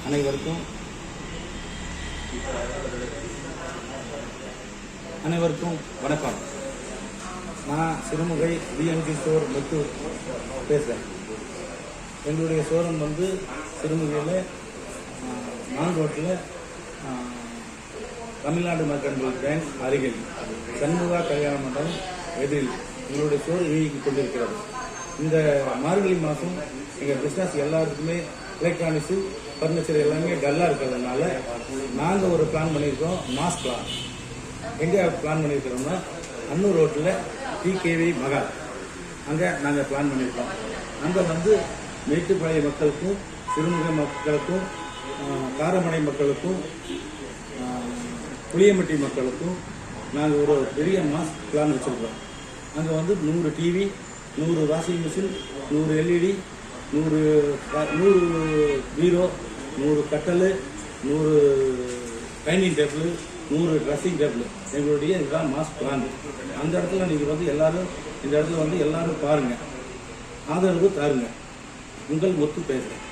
அனைவருக்கும் வணக்கம். நான் சிறுமுகை பிஎன்டி ஸ்டோர் முத்து பேசுகிறேன். எங்களுடைய ஷோரூம் வந்து சிறுமுகையில் நான் ரோட்டில் தமிழ்நாடு மெர்கன்டைல் பேங்க் அருகில் சண்முகா கல்யாண மண்டபம் எதிரில் எங்களுடைய ஸ்டோர் இயங்கிக் கொண்டிருக்கிறது. இந்த மார்கழி மாதம் எங்கள் பிஸ்னஸ் எல்லாருக்குமே எலக்ட்ரானிக்ஸு ஃபர்னிச்சர் எல்லாமே டல்லாக இருக்கிறதுனால நாங்கள் ஒரு பிளான் பண்ணியிருக்கோம், மாஸ் பிளான். எங்கே பிளான் பண்ணியிருக்கிறோம்னா அன்னூர் ரோட்டில் டிகேவி மகால் அங்கே நாங்கள் பிளான் பண்ணியிருக்கோம். அங்கே வந்து மேட்டுப்பாளைய மக்களுக்கும் சிறுமுகை மக்களுக்கும் காரமடை மக்களுக்கும் புளியம்பட்டி மக்களுக்கும் நாங்கள் ஒரு பெரிய மாஸ் பிளான் வச்சுருக்கோம். அங்கே வந்து 100 டிவி, 100 வாஷிங் மிஷின், 100 எல்இடி, 100 பீரோ, 100 கட்டல், 100 டைனிங் டேபிள், 100 ட்ரெஸ்ஸிங் டேபிள் எங்களுடைய இதுதான் மாஸ் பிளான். அந்த இடத்துல நீங்கள் வந்து எல்லாரும் இந்த இடத்துல வந்து எல்லாரும் பாருங்கள், ஆதரவு தாருங்க. உங்கள் முத்து பேசுகிறேன்.